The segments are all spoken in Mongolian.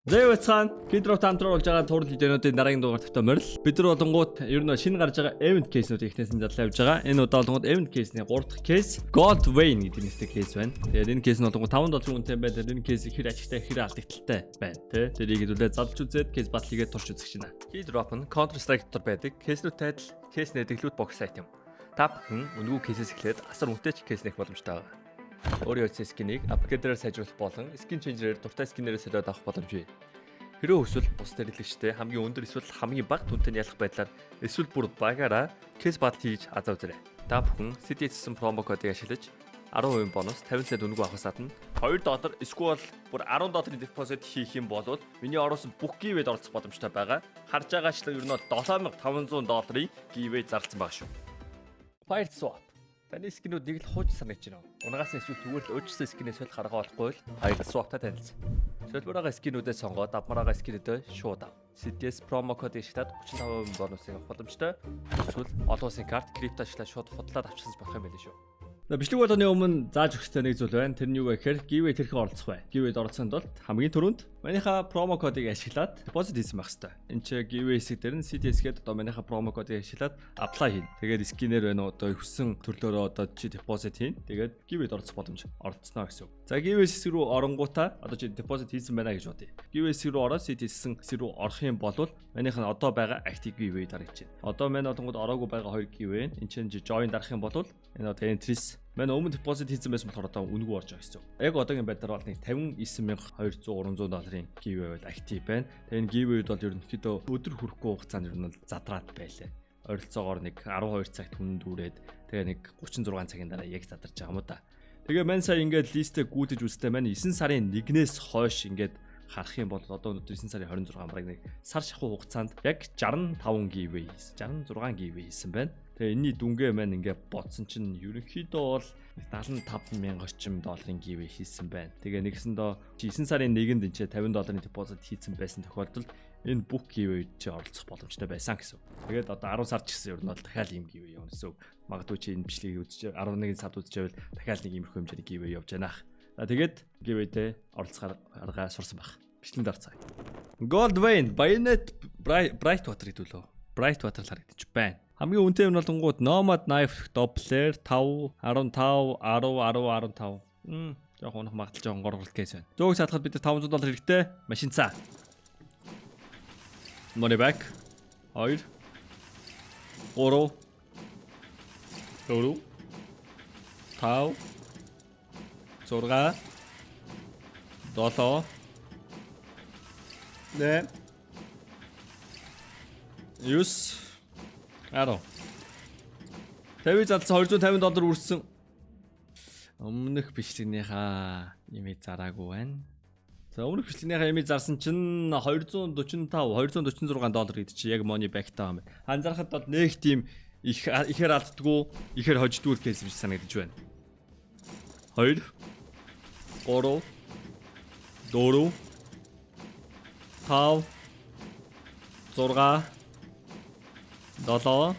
Зэвцхан Кидро тамтруулж байгаа турал видеонуудын дараагийн дугаар тавтамаар л бид нар болонгууд ер нь шинэ гарч байгаа event case-нууд ихнээс нь задлаа явж байгаа. Энэ удаа болонгууд event case-ний 3 дахь case Gold Vein гэдэг нэртэй case байна. Тэгээд энэ case нь болонгууд $5 үнэтэй байна. Тэгээд энэ case хэр ажигтай хэр алдагдaltaй байна тий. Тэрийг хэдүүлээ залж үзээд case батлыгээ турш үзэх чинь. Keydrop нь Counter Strike дотор байдаг case-нуудтай адил case нэдэглүүд box item. Та бүхэн үнэгүй case-с эхлээд асар үнэтэй case нэх боломжтой байна. Өөрийн хэлсэн скинийг апгрейдерээр сайжруулах болон скин ченжерээр дуртай скинээрээ солиод авах боломжтой. Хэрэв эсвэл бус нэрлэгчтэй хамгийн өндөр эсвэл хамгийн бага түнтэй ялах байдлаар эсвэл бүр багаараа кейс батл хийж азаа үзээрэй. Та бүхэн CDS-сэн промо кодыг ашиглаж 10% бонус 50 цент үнэгүй авахсаад нь $2 эсвэл бүр $10 депозит хийх юм бол миний ороосон бүх гивэд оролцох боломжтой байгаа. Харж байгаачлан ер нь $7500-ийн гивэ зарласан байгаа шүү. Fire swap. Таны скинүүд нэг л хууч санаж байна. Унагаас эсвэл зүгээр л өөрчлөсөн скинээс л гаргаа болохгүй л Fire swap-та танилцсан. Шилбэрийн скинүүдээ сонгоод авмараа скинүүдээ шууд ав. CDS промо кодыг ашиглаад 35% бонусыг авах боломжтой. Эсвэл олон улсын карт крипто ашиглаад шууд худлаад авчирсаж болох юм байл шүү. Бичлэг болгоны өмнө зааж өгөхтэй нэг зүйл байна. Тэр нь юу вэ гэхээр giveaway тэрхүү оролцох бай. Giveaway-д оролцохын тулд хамгийн түрүүнд манийхаа промо кодыг ашиглаад депозит хийсэн байх хэрэгтэй. Энд чи giveaway хэсэг дээр нь CDS-гээд одоо манийхаа промо кодыг ашиглаад apply хийн. Тэгээд скинээр байна уу одоо хүссэн төрлөөрөө одоо чи депозит хийн. Тэгээд giveaway-д оролцох боломж оролцсноо гэсэн үг. За giveaway хэсэг рүү оронгуудаа одоо чи депозит хийсэн байна гэж бодъё. Giveaway хэсэг рүү ороод CDS-сэн хэсэг рүү орох юм бол манийх нь одоо байгаа active giveaway дарагдаж байна. Одоо манай одонгод ороогүй байгаа 2 giveaway. Энд чинь join дарах юм бол энэ одоо entries манай өмнө депозит хийсэн байсан болохоор одоо үнэгүй орж байгаа гэсэн. Яг одоогийн байдлаар бол нэг $59200-300 giveaway бол актив байна. Тэгээ энэ giveaway бол ерөнхийдөө өдөр хүрэхгүй хугацаанд ер нь задраад байлаа. Ойролцоогоор нэг 12 цагт хүн дүүрээд тэгээ нэг 36 цагийн дараа яг задарч байгаа юм да. Тэгээ мань сая ингээд листээ гүйдэж үзтээ маань 9 сарын 1-ээс хойш ингээд харах юм бол одоо өнөөдөр 9 сарын 26 бараг нэг сар шахуу хугацаанд яг 65 giveaway 66 giveaway хийсэн байна. Тэгээ энэний дүнгээ маань ингээд бодсон чинь ерөнхийдөө бол $75,000 орчим долларын giveaway хийсэн байна. Тэгээ нэгсэндээ 9 сарын 1-нд энэ $50 депозит хийсэн байсан тохиолдолд энэ бүх giveaway чи оролцох боломжтой байсан гэсэн. Тэгээд одоо 10 сар ч гэсэн ер нь бол дахиад ийм giveaway явна гэсэн. Магадгүй чи энэ бичлэгийг үзэж 11 сард үзчихвэл дахиад нэг иймэрхүү хэмжээний giveaway явж байна. Тэгээд giveaway-тэй оролцохоор арга сурсан баг. Бичлэгэнд орцгаая. Gold Vein, Bayonet, Brightwater хэдүүлээ. Brightwater л харагдчих байна. Хамгийн үнэтэй юм бол тунгууд Nomad Knife Doppler 5 15 10 10 15. Яг унах магадaltaй жоон горголт кейс байна. Зөөг саадахад бид $500 хэрэгтэй. Машин цаа. Money back. 2 3 4 5 6 7 9 10. Тавь залсан $250 үрсэн. Өмнөх бичлэгнийхаа имийг зараагүй байна. За өмнөх бичлэгнийхаа имийг зарсан чинь $246 гэдэг чи яг money back таа юм. Анзаарахад бол нэг тийм ихээр алддаггүй, ихээр хождгүй кейс биш санагдаж байна. 2 3 4 5 6 7 8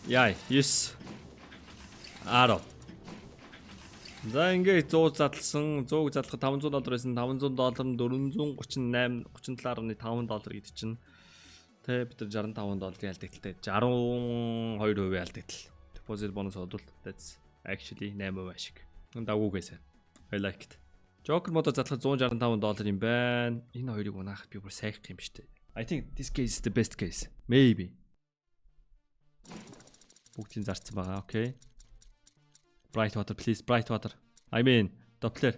яй 9 10. За ингээд 100 задлсан 100 задлахад $500 байсан $500 нь $438 $37.5 гэдэг чинь тэ бид нар $65 ялдагталтай 12% ялдагтал. Deposit bonus бодвол that's actually 8% ашиг. Дагуугээс. I like it. Joker модо задлахад $165 юм байна. Энэ хоёрыг унаахад би бүр сайх юм штэ. I think this case is the best case. Maybe. Бүгдийг зарцсан байгаа. Okay. Brightwater please, Brightwater. I mean, Doppler.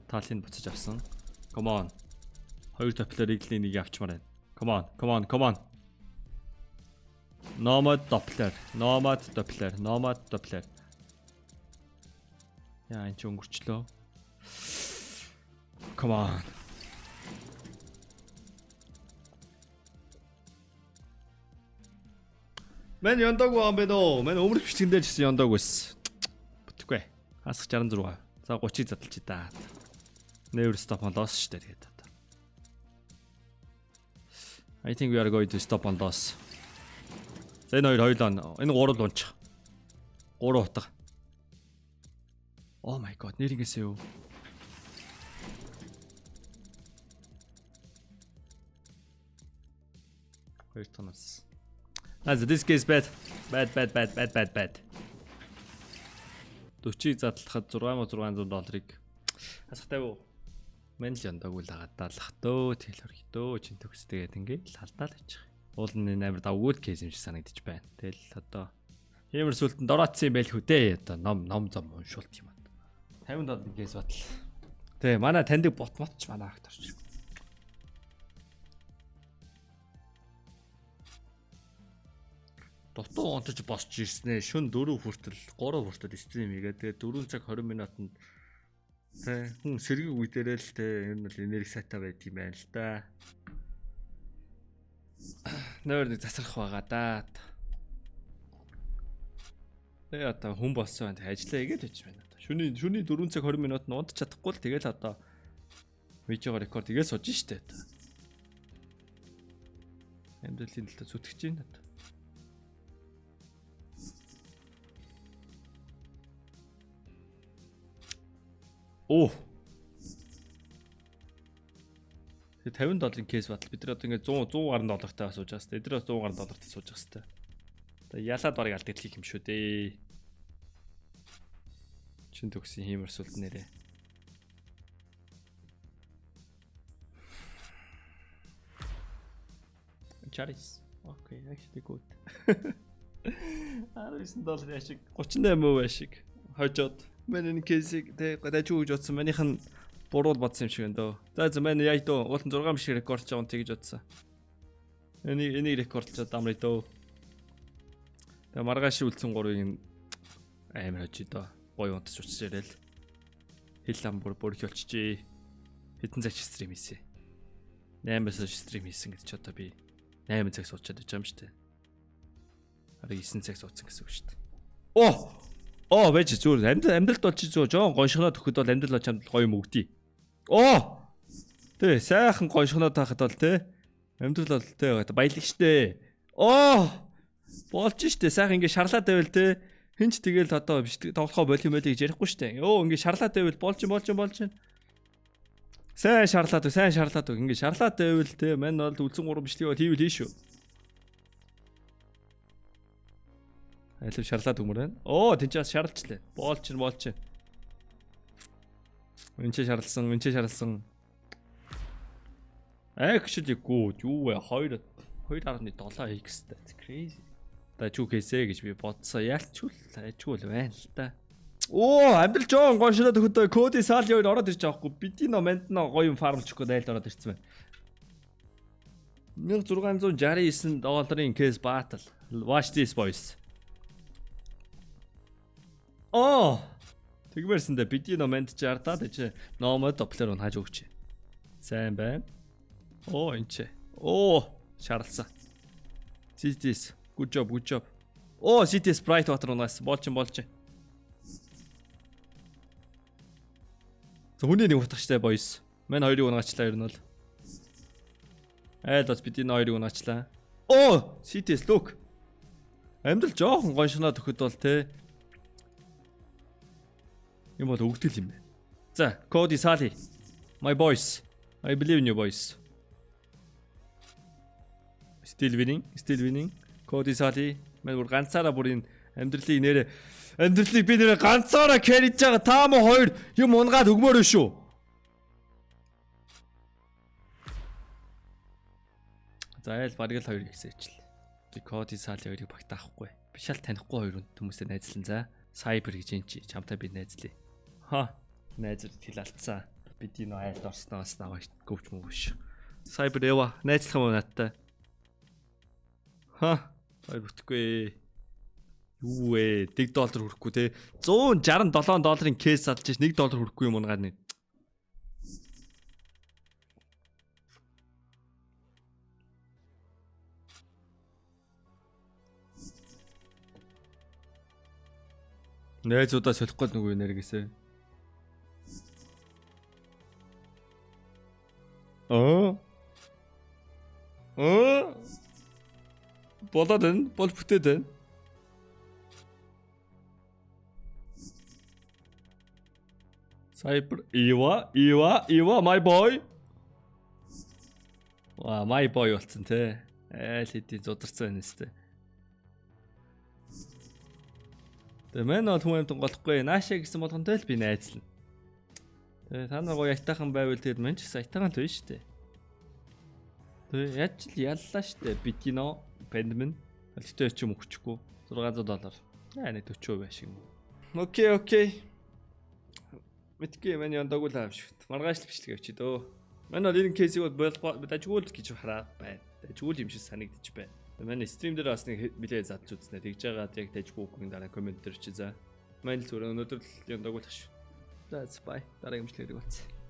Талын буцаж авсан. Come on. Хоёр Doppler-ийг л нэг авчмаар байна. Come on. Nomad Doppler. Яа, энэ ч өнгөрчлөө. Come on. Мен яндаг байгаа юм байна уу? Мен өмнөх бичлэгэндээ ч гэсэн яндаг байсан. Бүтэхгүй. Хасах 66. За 30-ыг задлж та. Never stop on loss шүү дээ тэгээд одоо. I think we are going to stop on loss. За энэ хоёр хоёулаа энэ гурав унчих. 3 утга. Oh my god, нэр ингэсэн юу? Хоёр тонос. This case bad. Bad. 40-ыг задлахад $6600 хасахтай юу? Мэн л яндаг үл дагадаалах дөө, тэгэл өргөдөө, чин төгс тэгээд ингээд халдаал хийчих. Уул нь амар давгүй кейс юм шиг санагдчих байна. Тэгэл одоо хэмэр сүлтэн дороотсон юм байл хүү дээ. Одоо ном зам уншуулт юм аа. $50 кейс батал. Тэ манай таньдаг бот ч манай агт орчих. Дутуу онтож босч ирснэ. Шүн 4 хүртэл 3 хүртэл стрим хийгээд тэгээд 4 цаг 20 минутанд тэ хүн сэргийг үдэрэл тэ ер нь л энерги сайтаа байд юм байна л да. Нөр нэг засрах байгаа да. Тэгээ одоо хүн болсон байна. Ажиллаа игээл хийж байна. Шүний 4 цаг 20 минут нь унтч чадахгүй л тэгэл одоо видео рекорд игээл сууж штэ. Амьдралын талаа зүтгэж байна. Оо. Тэгээ $50 кейс батал бид нар одоо ингээд 100 гаруй доллартай сууж байгаа сте. Эдгээр бас 100 гаруй доллартай сууж байгаа сте. Тэгээ ялаад барыг алт идэх юм шүү дээ. Чин төгсөн хиймэрсүүлт нэрээ. Charis. Okay, actually good. $19 яшиг 38% яшиг хожоод миний кейсийг дайж өгч утсан манийх нь буруу бодсон юм шиг энэ дөө. За манай яа дөө уулын 6 биш рекорд ч тэгж утсан. Энийг рекордлчод амраа дөө. Тэгээ маргааш үлдсэн 3-ыг амар хожи дөө. Гоё унтч уцсарэл. Хил ам бүр болчихжээ. Хэдэн цаг стрим хийсэн. 8 цаг стрим хийсэн гэж одоо би 8 цаг суучаад байж байгаа юм шүү дээ. Харин 9 цаг суудсан гэсэн үг шүү дээ. Оо байж зүгээр амьдралд бол чи зөө жоон гоншгоноо төхөд бол амьдрал чамд гоё юм өгдий. Тэ сайхан гоншгоноо таахад бол тэ амьдрал бол тэ баялаг штэ. Болж штэ сайхан ингээ шарлаад байвал тэ хинч тэгэл одоо биш тоглохоо болим байлыг ярихгүй штэ. Ингээ шарлаад байвал болж. Сайн шарлаад ингээ шарлаад байвал тэ мань бол үлзэн 3 бичлэг бол хийвэл хийш шүү. Алив шарлаад өгмөр байна. Тэнцээс шарлжлаа. Болж. Үнчээ шарлсан. Actually good. Юу вэ? 2.7x that's crazy. Тачуу кейсэ гэж би бодсоо. Ялчгүй байна л да. Амдэл жоон гоншоод өгдөө коди саал яваад ороод ирж байгаа хгүй. Бидний момент нь гоё юм фармлчих гээд айлд ороод ирсэн байна. $1669 кейс battle. Watch this boys. Тэгмээрсэн дээ бидний момент чи ардаад чи номод доплер нь хааж өгч. Сайн байна. Энд чи. Шарлсан. CTS. Good job. CTS bright water унаас болж. Хүний нэг утгачтай boys. Мэн хоёрыг унаачлаа ер нь бол. Бас бидний хоёрыг унаачлаа. CTS look. Амьдрал жоохон гоншноо төхөд бол те юм бол өгдөл юм байна. За, Cody Sally. My boys. I believe in you boys. Still winning. Cody Sally. Мэн бүр ганцаараа бүрийн амьдралыг би нэрээ ганцаараа carry-ж байгаа та мо хоёр юм унгаад өгмөр шүү. За, бараг л хоёр ихсээчл. Cody Sally хоёрыг багтаахгүй. Биш аль танихгүй хоёр хүмүүстэй найзлан за. Cyber гэж энэ чи чамтай би найзлаа. Найзууд хил алдсан. Бидний нөө айлд орсноос наваа гөвч мөвш. Cyber ява найзлах юм надтай. Ой бүтэхгүй. Юу вэ? $1 хүрэхгүй те. $167 кейс алж ш $1 хүрэхгүй юм унгаад нэг. Найзуудаа солих гээд нөгөө нэргээсэ. Болоод энэ бол бүтээд байна. Cyber Ива my boy. Ваа my boy болсон те. Айл хэдий зударсан байна сте. Тэгээ мэн бол хүн амтан голохгүй наашаа гэсэн болгонтой л би найзлна. Тэгээ та нар гоё ятайхан байвал тэгээд мэн ч гэсэн ятайхан төв штэ. Тэгээ яаж л яллаа штэ. Битино Пендмен. Альттай ч юм өгчихгүй. $600. Нэг 40% ашиг юм. Окей. Мэдгүй мэн яндаг л аавш. Маргааш л бичлэг авчи дөө. Мэн бол энэ кейсийг бол дажгүй л гэж хараад байна. Дажгүй юм шиг санагдчих байна. Манай стрим дээр бас нэг билээ задж үзнэ. Тэгж байгаад яг дажгүй үгийн дараа комент дээр чи за. Манай л зүгээр өнөөдөр л яндаг л аш. За бай. Дараагийн бичлэг дээр уулзъя.